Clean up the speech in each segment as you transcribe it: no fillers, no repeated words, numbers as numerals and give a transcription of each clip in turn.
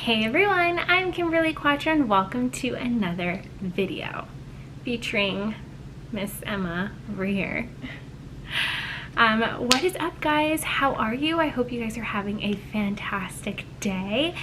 Hey everyone, I'm Kimberly Quattro and welcome to another video featuring Miss Emma over here. What is up guys? How are you? I hope you guys are having a fantastic day.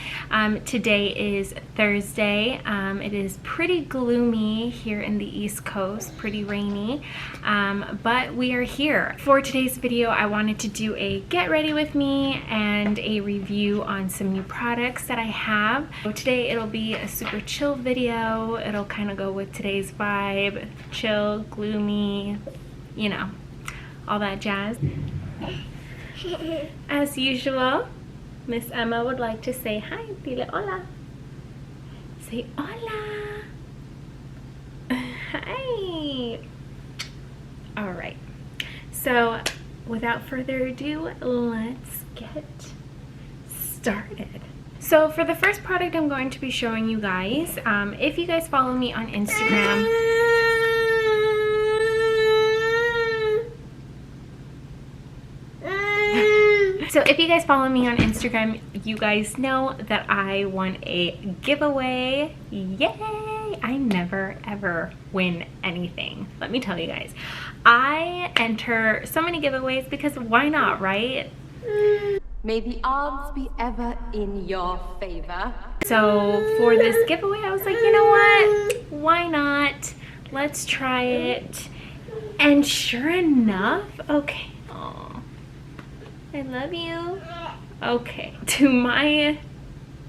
Today is Thursday. It is pretty gloomy here in the East Coast, pretty rainy, but we are here. For today's video, I wanted to do a get ready with me and a review on some new products that I have. So today it'll be a super chill video. It'll kind of go with today's vibe, chill, gloomy, you know, all that jazz. As usual, Miss Emma would like to say hi. Dile hola. Say hola. Hi. All right. So without further ado, let's get started. So for the first product I'm going to be showing you guys, if you guys follow me on Instagram, so if you guys follow me on Instagram, you guys know that I won a giveaway. Yay! I never ever win anything. Let me tell you guys. I enter so many giveaways because why not, right? May the odds be ever in your favor. So for this giveaway, I was like, you know what? Why not? Let's try it. And sure enough, okay. I love you. Okay, to my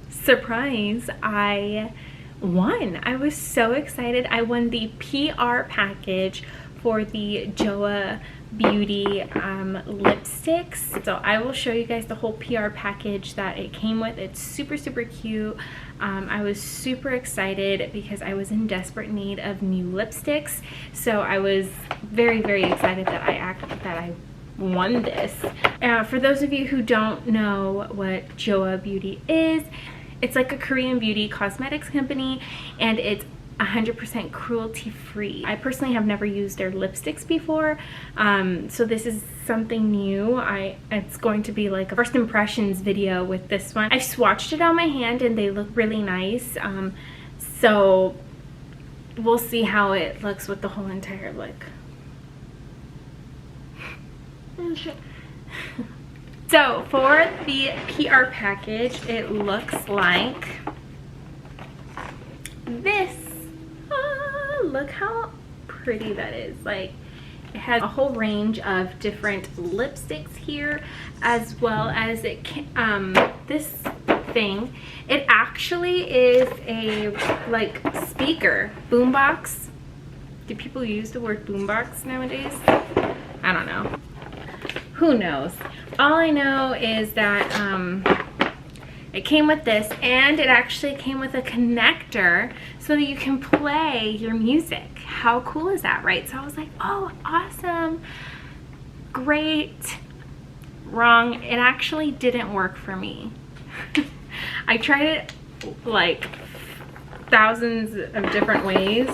surprise, I won. I was so excited. I won the PR package for the Joah Beauty lipsticks. So I will show you guys the whole PR package that it came with. It's super, super cute. I was super excited because I was in desperate need of new lipsticks. So I was very, very excited that I won this. For those of you who don't know what Joah Beauty is, it's like a Korean beauty cosmetics company and it's 100% cruelty free. I personally have never used their lipsticks before, so this is something new. It's going to be like a first impressions video with this one. I've swatched it on my hand and they look really nice, so we'll see how it looks with the whole entire look. So for the PR package, it looks like this. Look how pretty that is. Like, it has a whole range of different lipsticks here, as well as it can, this thing. It actually is a like speaker boombox. Do people use the word boombox nowadays? I don't know. Who knows? All I know is that it came with this, and it actually came with a connector so that you can play your music. How cool is that, right? So I was like, oh, awesome, great. Wrong. It actually didn't work for me. I tried it like thousands of different ways.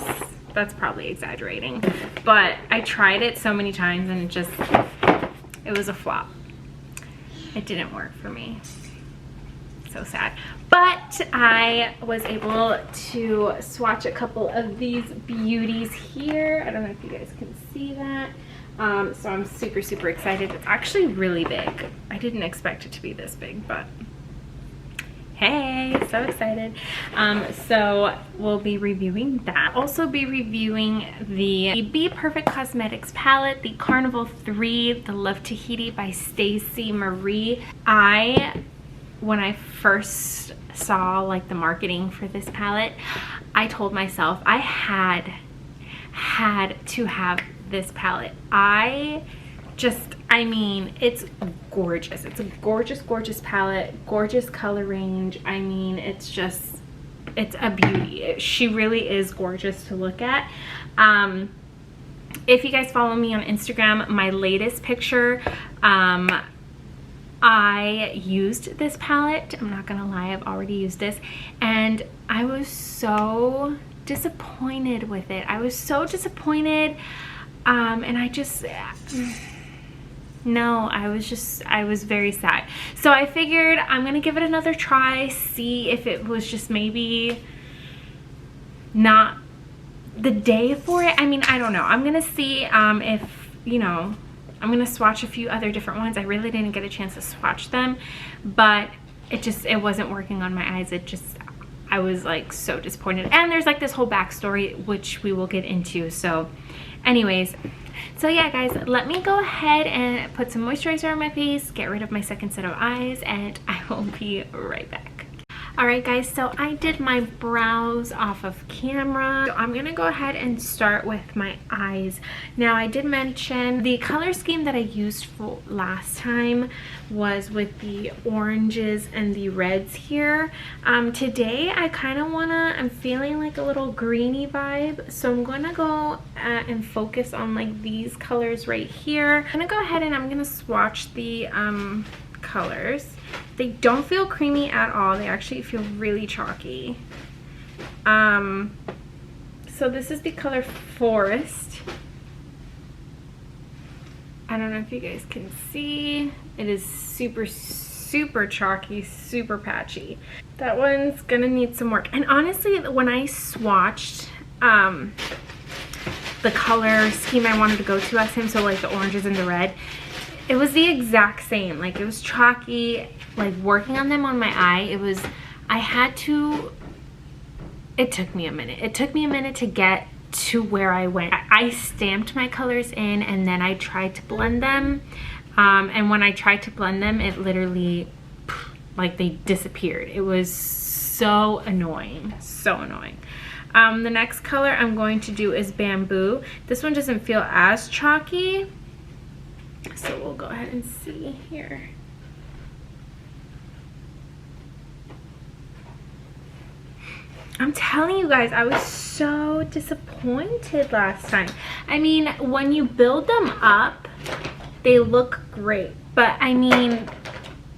That's probably exaggerating, but I tried it so many times and it was a flop. It didn't work for me. So sad. But I was able to swatch a couple of these beauties here. I don't know if you guys can see that. So I'm super, super excited. It's actually really big. I didn't expect it to be this big, but hey, so excited. So we'll be reviewing that. Also be reviewing the BPerfect Cosmetics palette, the Carnival III, the Love Tahiti by Stacey Marie. When I first saw like the marketing for this palette, I told myself I had to have this palette. I mean, it's gorgeous. It's a gorgeous, gorgeous palette, gorgeous color range. I mean, it's a beauty. She really is gorgeous to look at. If you guys follow me on Instagram, my latest picture, I used this palette. I'm not gonna lie, I've already used this, and I was so disappointed with it. I was so disappointed, and No, I was very sad. So I figured I'm gonna give it another try, see if it was just maybe not the day for it. I mean, I don't know. I'm gonna see if, you know, I'm gonna swatch a few other different ones. I really didn't get a chance to swatch them, but it wasn't working on my eyes. I was like so disappointed. And there's like this whole backstory, which we will get into. So anyways, so yeah guys, let me go ahead and put some moisturizer on my face, get rid of my second set of eyes, and I will be right back. Alright guys, so I did my brows off of camera. So I'm gonna go ahead and start with my eyes. Now I did mention the color scheme that I used for last time was with the oranges and the reds here. Today I kind of I'm feeling like a little greeny vibe, so I'm gonna go and focus on like these colors right here. I'm gonna go ahead and I'm gonna swatch the colors. They don't feel creamy at all. They actually feel really chalky. So this is the color Forest. I don't know if you guys can see. It is super, super chalky, super patchy. That one's gonna need some work. And honestly, when I swatched the color scheme I wanted to go to last time, so like the oranges and the red, it was the exact same. Like it was chalky. Like working on them on my eye, it took me a minute. It took me a minute to get to where I went. I stamped my colors in and then I tried to blend them. And when I tried to blend them, it literally, like they disappeared. It was so annoying, so annoying. The next color I'm going to do is Bamboo. This one doesn't feel as chalky. So we'll go ahead and see here. I'm telling you guys, I was so disappointed last time. I mean, when you build them up, they look great. But I mean,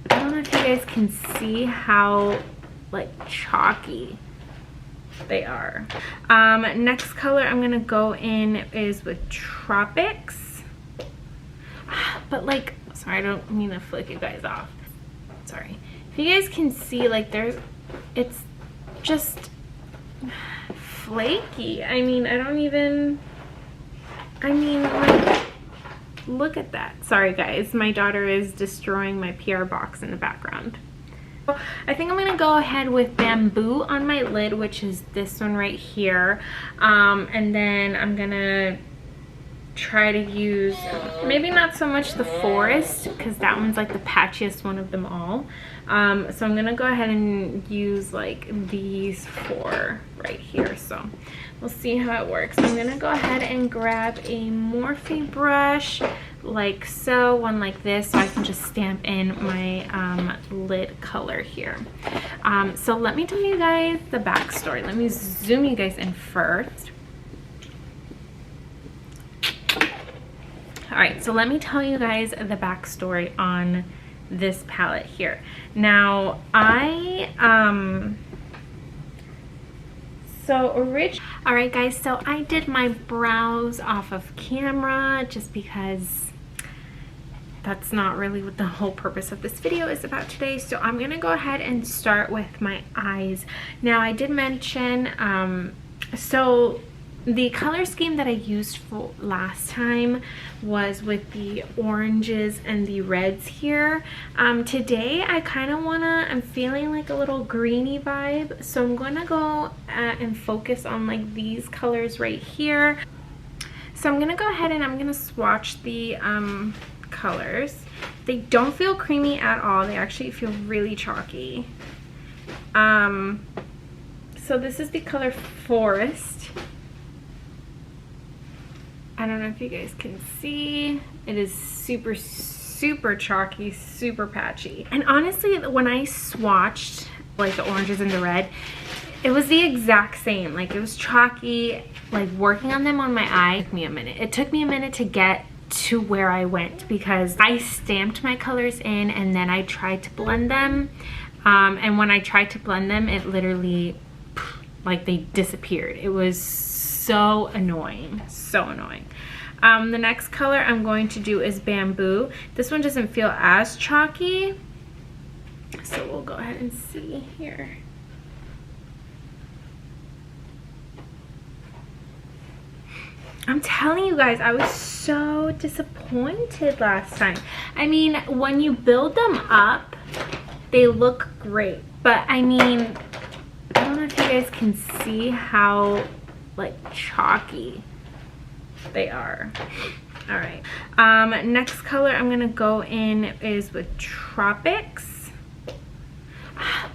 I don't know if you guys can see how like chalky they are. Next color I'm gonna go in is with Tropics. But like, sorry, I don't mean to flick you guys off. Sorry. If you guys can see, like it's just flaky. I mean, like, look at that. Sorry guys, my daughter is destroying my PR box in the background. I think I'm gonna go ahead with Bamboo on my lid, which is this one right here. And then I'm gonna try to use maybe not so much the Forest, because that one's like the patchiest one of them all. So I'm gonna go ahead and use like these four right here. So we'll see how it works. I'm gonna go ahead and grab a Morphe brush like so, one like this, so I can just stamp in my lid color here. So let me tell you guys the backstory. Let me zoom you guys in first. Alright, so let me tell you guys the backstory on this palette here. Now, alright guys, so I did my brows off of camera just because that's not really what the whole purpose of this video is about today. So I'm gonna go ahead and start with my eyes. Now, I did mention, so the color scheme that I used for last time was with the oranges and the reds here. Today I kind of I'm feeling like a little greeny vibe, so I'm gonna go and focus on like these colors right here. So I'm gonna go ahead and I'm gonna swatch the colors. They don't feel creamy at all. They actually feel really chalky. So this is the color Forest. I don't know if you guys can see. It is super, super chalky, super patchy. And honestly, when I swatched like the oranges and the red, it was the exact same. Like it was chalky. Like working on them on my eye took me a minute. It took me a minute to get to where I went because I stamped my colors in and then I tried to blend them. And when I tried to blend them, it literally, like they disappeared. It was so annoying, so annoying. The next color I'm going to do is Bamboo. This one doesn't feel as chalky, so we'll go ahead and see here. I'm telling you guys, I was so disappointed last time. I mean, when you build them up, they look great. But I mean, I don't know if you guys can see how like chalky they are. All right. Next color I'm gonna go in is with Tropics.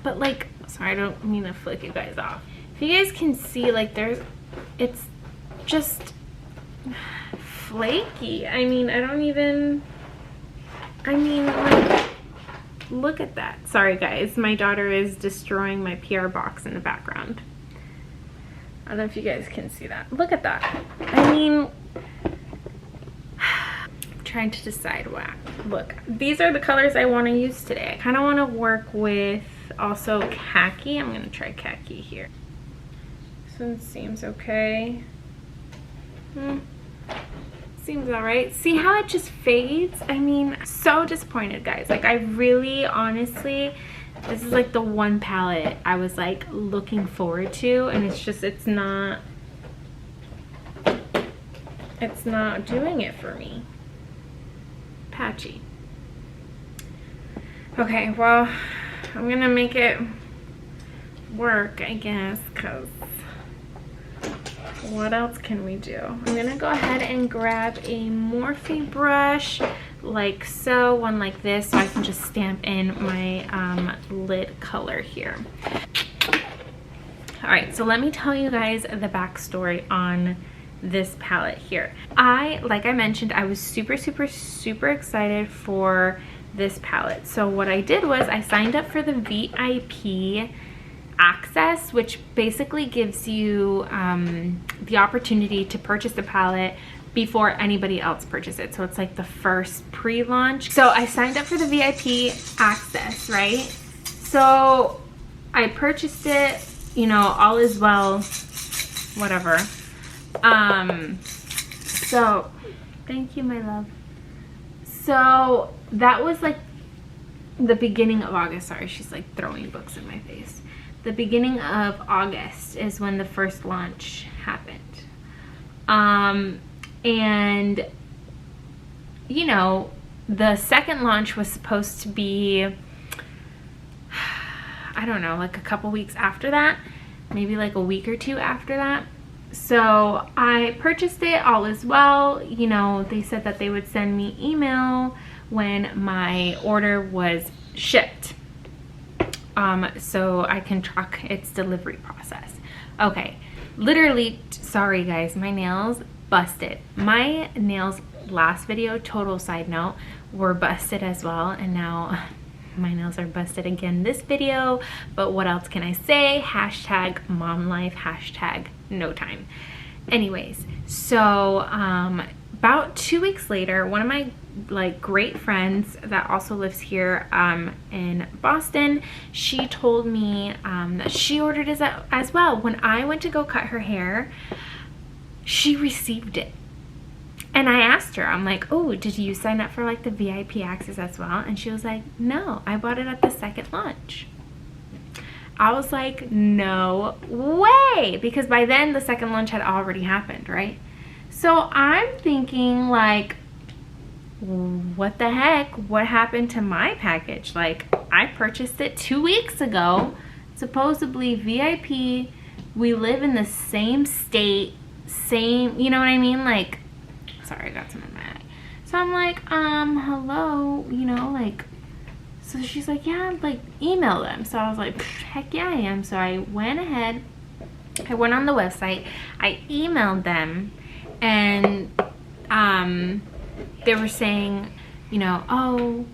But like, sorry, I don't mean to flick you guys off. If you guys can see, like it's just flaky. I mean, like, look at that. Sorry guys, my daughter is destroying my PR box in the background. I don't know if you guys can see that. Look at that. I mean, I'm trying to decide what. Look, these are the colors I want to use today. I kind of want to work with also khaki. I'm going to try khaki here. This one seems okay. Seems all right. See how it just fades? I mean, so disappointed, guys. Like, I really, honestly, this is like the one palette I was like looking forward to, and it's not doing it for me. Patchy. Okay, well, I'm gonna make it work, I guess, because what else can we do? I'm gonna go ahead and grab a Morphe brush like so, one like this, so I can just stamp in my lid color here. All right, so let me tell you guys the backstory on this palette here. Like I mentioned, I was super excited for this palette. So what I did was I signed up for the VIP access, which basically gives you the opportunity to purchase the palette before anybody else purchases it. So it's like the first pre-launch. So I signed up for the VIP access, right? So I purchased it, you know, all is well, whatever. So thank you, my love. So that was like the beginning of August. Sorry, she's like throwing books in my face. The beginning of August is when the first launch happened. And you know, the second launch was supposed to be, I don't know, like a couple weeks after that, maybe like a week or two after that. So I purchased it, all is well. You know, they said that they would send me email when my order was shipped, so I can track its delivery process. Okay, literally, sorry guys, my nails busted. My nails last video, total side note, were busted as well, and now my nails are busted again this video. But what else can I say? Hashtag mom life, hashtag no time. Anyways, so about 2 weeks later, one of my like great friends that also lives here in Boston, she told me that she ordered it as well. When I went to go cut her hair, she received it. And I asked her, I'm like, oh, did you sign up for like the VIP access as well? And she was like, no, I bought it at the second launch. I was like, no way, because by then the second launch had already happened, right? So I'm thinking like, what the heck? What happened to my package? Like, I purchased it 2 weeks ago, supposedly VIP. We live in the same state, same, you know what I mean? Like, sorry, I got some in my eye. So I'm like, hello, you know, like, so she's like, yeah, like, email them. So I was like, heck yeah, I am. So I went ahead, I went on the website, I emailed them, and they were saying, you know, oh,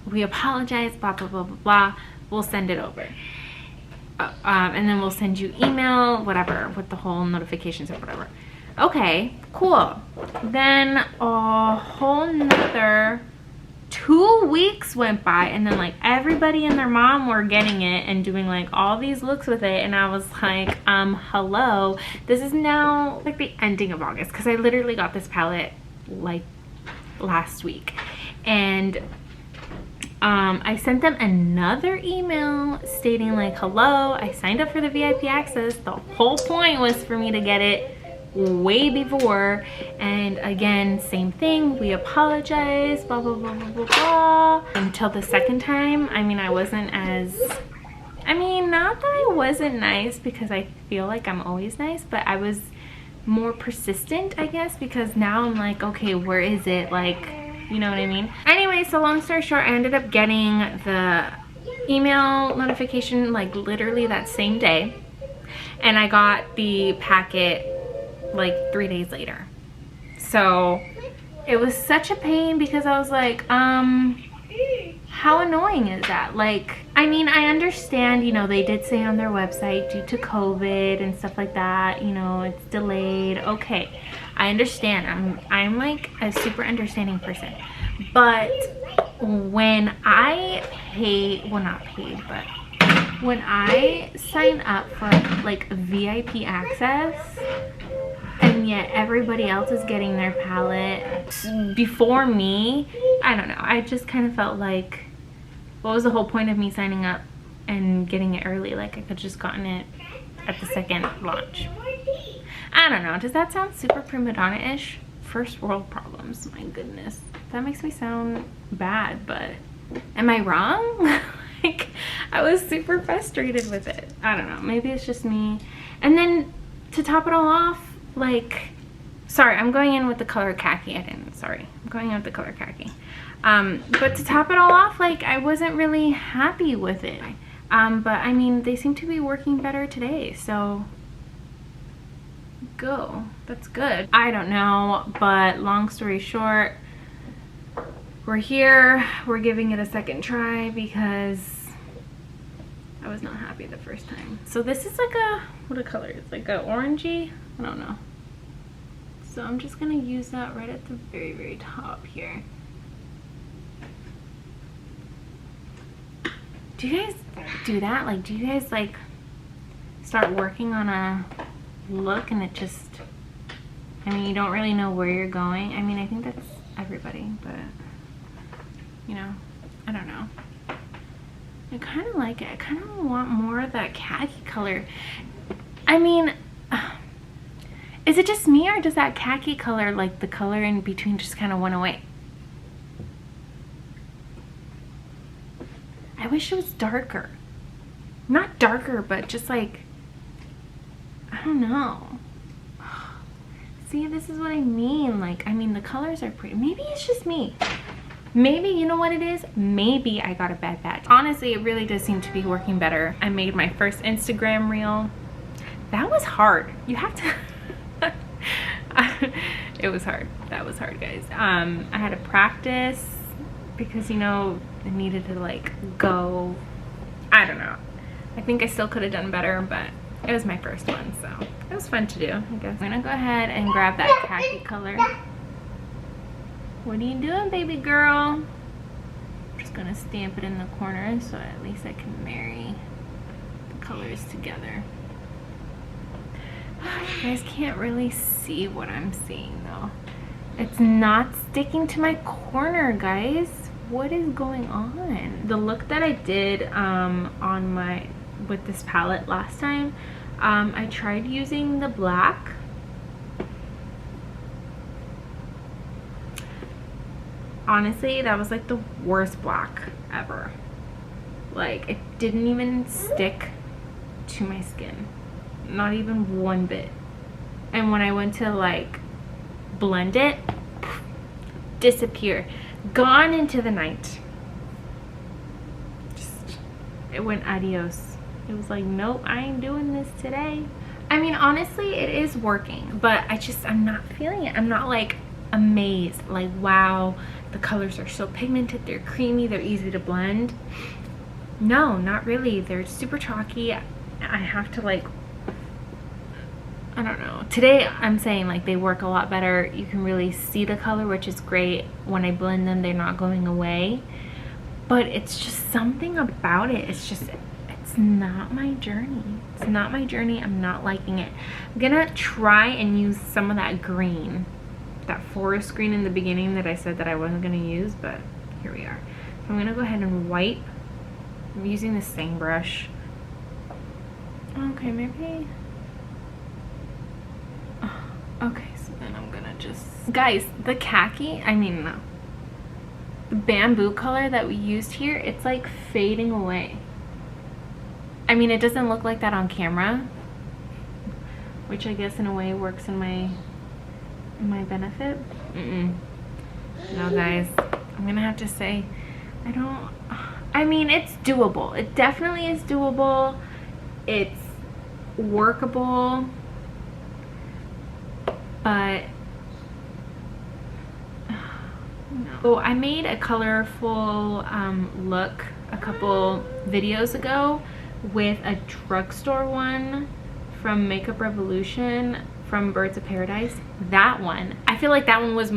we apologize, blah, blah, blah, blah, blah, we'll send it over. And then we'll send you email, whatever, with the whole notifications or whatever. Okay, cool. Then a whole nother 2 2 weeks went by, and then like everybody and their mom were getting it and doing like all these looks with it, and I was like, hello. This is now like the ending of August, because I literally got this palette like last week, and I sent them another email stating like, hello, I signed up for the VIP access. The whole point was for me to get it way before, and again, same thing, we apologize, blah blah blah blah blah blah. Until the second time, I mean, I wasn't as, I mean, not that I wasn't nice, because I feel like I'm always nice, but I was more persistent, I guess, because now I'm like, okay, where is it, like, you know what I mean? Anyway, so long story short, I ended up getting the email notification like literally that same day, and I got the packet like 3 days later. So it was such a pain, because I was like, how annoying is that? Like, I mean, I understand, you know, they did say on their website due to COVID and stuff like that, you know, it's delayed. Okay, I understand. I'm like a super understanding person. But when I pay, well, not paid, but when I sign up for like VIP access, and yet everybody else is getting their palette before me, I don't know, I just kind of felt like, what was the whole point of me signing up and getting it early? Like, I could just gotten it at the second launch. I don't know, does that sound super prima donna-ish? First world problems, my goodness. That makes me sound bad, but am I wrong? Like, I was super frustrated with it. I don't know, maybe it's just me. And then to top it all off, like, sorry, I'm going in with the color khaki. I'm going in with the color khaki. But to top it all off, like, I wasn't really happy with it. But I mean, they seem to be working better today, so go. That's good. I don't know, but long story short, we're here. We're giving it a second try because I was not happy the first time. So this is like a, what a color? It's like a orangey, I don't know. So I'm just gonna use that right at the very, very top here. Do you guys do that? Like, do you guys like start working on a look and it just, I mean, you don't really know where you're going? I mean, I think that's everybody, but you know, I don't know. I kind of like it. I kind of want more of that khaki color. I mean, is it just me, or does that khaki color, like the color in between, just kind of went away? I wish it was darker. Not darker, but just like, I don't know. See, this is what I mean. Like, I mean, the colors are pretty. Maybe it's just me. Maybe, you know what it is? Maybe I got a bad batch. Honestly, it really does seem to be working better. I made my first Instagram reel. That was hard. You have to... It was hard. That was hard, guys. I had to practice because, you know, I needed to like go. I don't know. I think I still could have done better, but it was my first one, so it was fun to do, I guess. I'm gonna go ahead and grab that khaki color. What are you doing, baby girl? I'm just gonna stamp it in the corner so at least I can marry the colors together. You guys can't really see what I'm seeing though. It's not sticking to my corner, guys. What is going on? The look that I did on my, with this palette last time, I tried using the black. Honestly, that was like the worst black ever. Like, it didn't even stick to my skin. Not even one bit. And when I went to like blend it, disappear, gone into the night. Just, it went adios. It was like, nope, I ain't doing this today. I mean, honestly, it is working, but I'm not feeling it. I'm not like amazed, like, wow, the colors are so pigmented, they're creamy, they're easy to blend. No, not really. They're super chalky. I have to like, I don't know. Today I'm saying like they work a lot better. You can really see the color, which is great. When I blend them, they're not going away. but it's just something about it. It's just, it's not my journey. It's not my journey. I'm not liking it. I'm gonna try and use some of that green, that forest green in the beginning that I said that I wasn't gonna use, but here we are. So I'm gonna go ahead and wipe. I'm using the same brush. Okay, maybe. Okay, so then I'm gonna just, guys, the khaki, I mean, no. The bamboo color that we used here, it's like fading away. I mean, it doesn't look like that on camera, which I guess in a way works in my benefit. No, guys, I'm gonna have to say, I mean, it's doable. It definitely is doable. It's workable, but no. So I made a colorful look a couple videos ago with a drugstore one from Makeup Revolution from Birds of Paradise. That one, I feel like that one was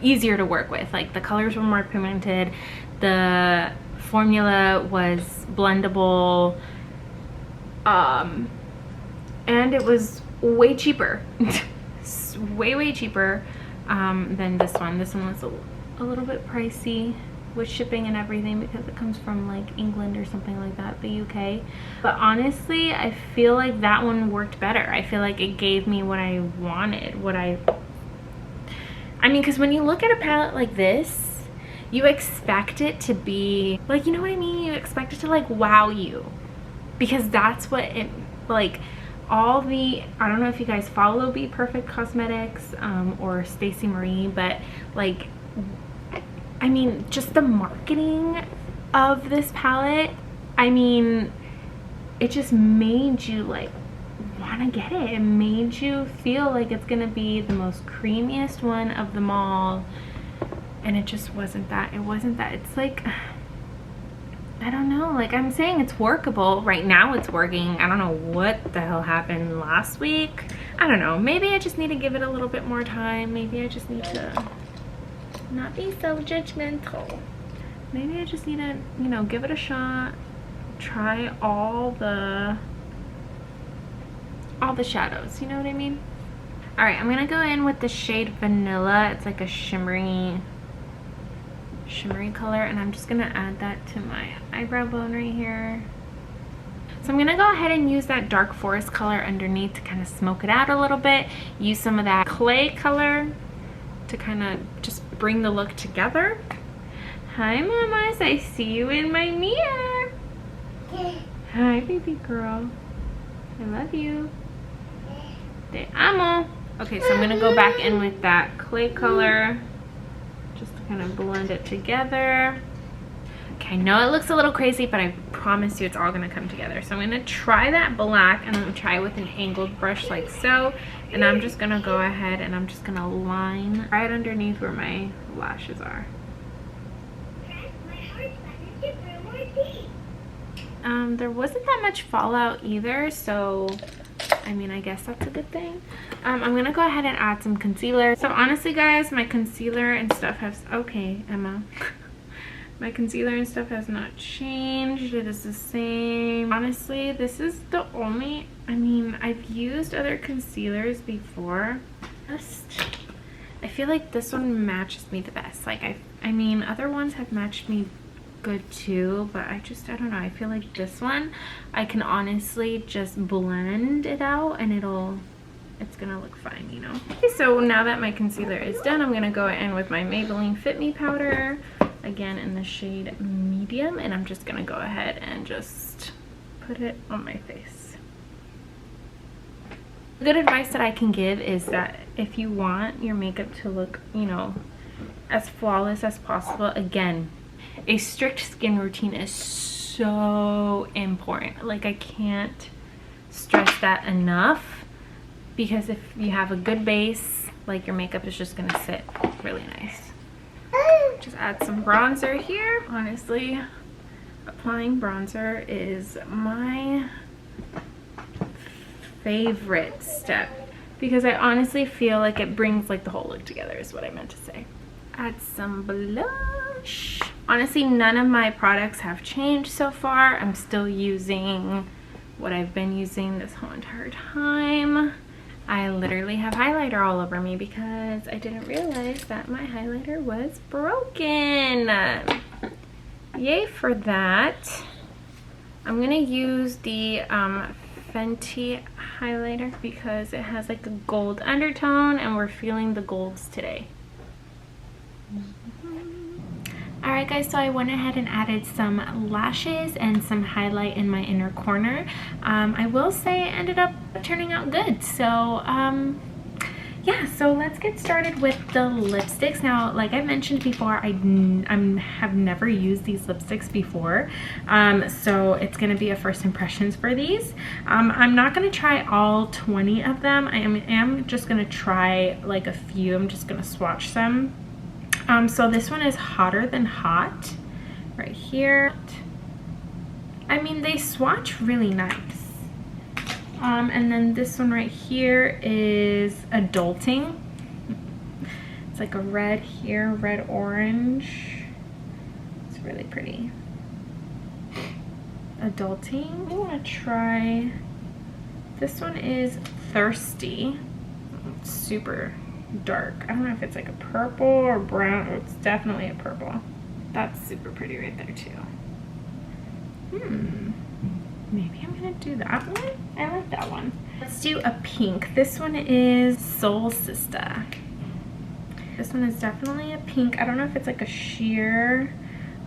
easier to work with. Like the colors were more pigmented, the formula was blendable, and it was way cheaper. way cheaper than this one. This one was a little bit pricey with shipping and everything because it comes from like England or something like that, the UK. But honestly, I feel like that one worked better. I feel like it gave me what I wanted, I mean, because when you look at a palette like this, you expect it to be like, you know what I mean? You expect it to like wow you, because that's what it, like, all the, I don't know if you guys follow BPerfect Cosmetics or Stacey Marie, but like, I mean, just the marketing of this palette, I mean, it just made you like want to get it. It made you feel like it's gonna be the most creamiest one of them all, and it just wasn't that. It wasn't that. It's like, I don't know, like I'm saying, it's workable. Right now it's working. I don't know what the hell happened last week. I don't know. Maybe I just need to give it a little bit more time. Maybe I just need to not be so judgmental. Maybe I just need to, you know, give it a shot. Try all the shadows, you know what I mean? All right, I'm gonna go in with the shade Vanilla. It's like a shimmery color, and I'm just gonna add that to my eyebrow bone right here. So I'm gonna go ahead and use that dark forest color underneath to kind of smoke it out a little bit. Use some of that clay color to kind of just bring the look together. Hi mamas, I see you in my mirror. Hi baby girl, I love you. Te amo. Okay, so I'm gonna go back in with that clay color just to kind of blend it together. Okay, I know it looks a little crazy, but I promise you it's all gonna come together. So I'm gonna try that black, and I'm gonna try it with an angled brush like so, and I'm just gonna go ahead and I'm just gonna line right underneath where my lashes are. There wasn't that much fallout either, so I mean, I guess that's a good thing. I'm gonna go ahead and add some concealer. So honestly guys, my concealer and stuff has, okay Emma, my concealer and stuff has not changed. It is the same. Honestly, this is the only, I mean, I've used other concealers before. I feel like this one matches me the best. Like I mean, other ones have matched me good too, but I don't know, I feel like this one I can honestly just blend it out and it's gonna look fine, you know. Okay, so now that my concealer is done, I'm gonna go in with my Maybelline Fit Me powder, again in the shade medium, and I'm just gonna go ahead and just put it on my face. Good advice that I can give is that if you want your makeup to look, you know, as flawless as possible, again, a strict skin routine is so important. Like, I can't stress that enough, because if you have a good base, like, your makeup is just gonna sit really nice. Just add some bronzer here. Honestly, applying bronzer is my favorite step, because I honestly feel like it brings like the whole look together, is what I meant to say. Add some blush. Honestly, none of my products have changed so far. I'm still using what I've been using this whole entire time. I literally have highlighter all over me because I didn't realize that my highlighter was broken. Yay for that. I'm gonna use the Fenty highlighter because it has like a gold undertone and we're feeling the golds today. Alright guys, so I went ahead and added some lashes and some highlight in my inner corner. I will say it ended up turning out good. So yeah, so let's get started with the lipsticks. Now, like I mentioned before, I have never used these lipsticks before, so it's going to be a first impressions for these. I'm not going to try all 20 of them. I am just going to try like a few. I'm just going to swatch some. So this one is Hotter Than Hot right here. I mean, they swatch really nice. And then this one right here is Adulting. It's like a red here, red orange. It's really pretty. Adulting. I want to try, this one is Thirsty. It's super dark. I don't know if it's like a purple or brown. It's definitely a purple. That's super pretty right there too. Maybe I'm gonna do that one. I like that one. Let's do a pink. This one is Soul Sister. This one is definitely a pink. I don't know if it's like a sheer.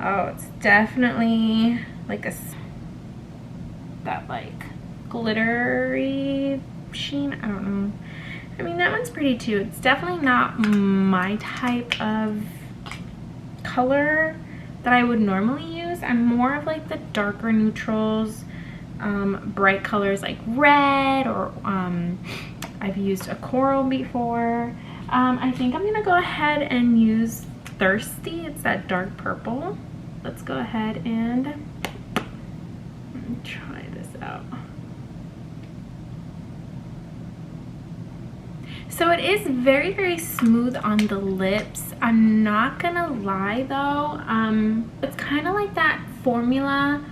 Oh, it's definitely like that like glittery sheen. I don't know. I mean, that one's pretty too. It's definitely not my type of color that I would normally use. I'm more of like the darker neutrals, bright colors like red, or I've used a coral before. I think I'm gonna go ahead and use Thirsty. It's that dark purple. Let's go ahead and try this out. So it is very, very smooth on the lips. I'm not gonna lie though, it's kind of like that formula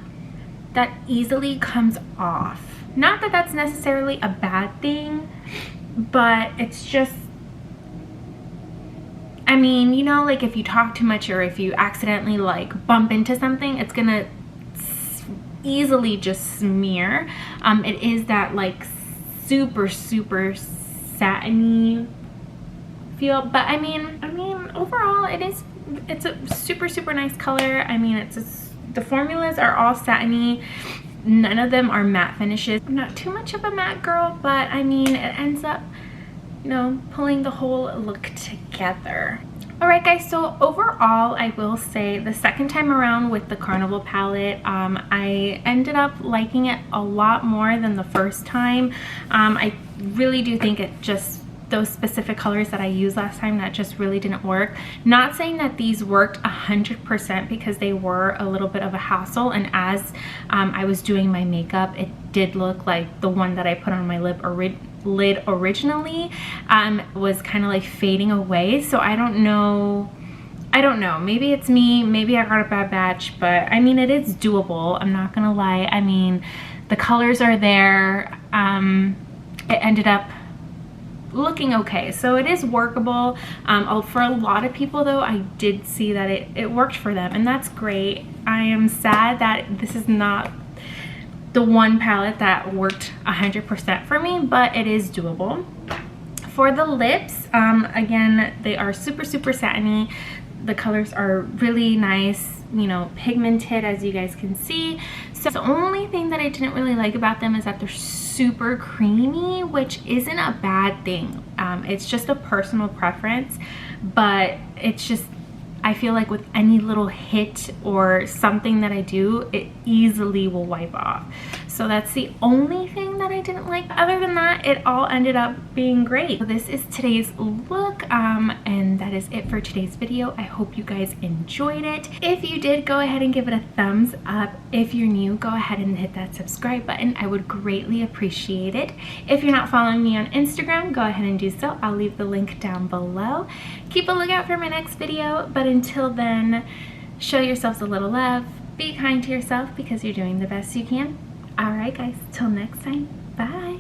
that easily comes off. Not that that's necessarily a bad thing, but it's just, I mean, you know, like if you talk too much or if you accidentally like bump into something, it's gonna easily just smear. It is that like super satiny feel, but I mean overall it's a super nice color. I mean, the formulas are all satiny. None of them are matte finishes. I'm not too much of a matte girl, but I mean, it ends up, you know, pulling the whole look together. Alright guys, so overall I will say the second time around with the Carnival palette, I ended up liking it a lot more than the first time. I really do think it just, those specific colors that I used last time, that just really didn't work. Not saying that these worked 100% because they were a little bit of a hassle, and as I was doing my makeup, it did look like the one that I put on my lid originally was kind of like fading away. So I don't know, maybe it's me, maybe I got a bad batch, but I mean, it is doable. I'm not gonna lie. I mean, the colors are there. It ended up looking okay, so it is workable. For a lot of people though, I did see that it worked for them, and that's great. I am sad that this is not the one palette that worked 100% for me, but it is doable. For the lips, again, they are super satiny. The colors are really nice, you know, pigmented, as you guys can see. So the only thing that I didn't really like about them is that they're super creamy, which isn't a bad thing. It's just a personal preference, but it's just, I feel like with any little hit or something that I do, it easily will wipe off. So that's the only thing that I didn't like. Other than that, it all ended up being great. So this is today's look, and that is it for today's video. I hope you guys enjoyed it. If you did, go ahead and give it a thumbs up. If you're new, go ahead and hit that subscribe button. I would greatly appreciate it. If you're not following me on Instagram, go ahead and do so. I'll leave the link down below. Keep a lookout for my next video, but until then, show yourselves a little love, be kind to yourself because you're doing the best you can. All right, guys, till next time, bye.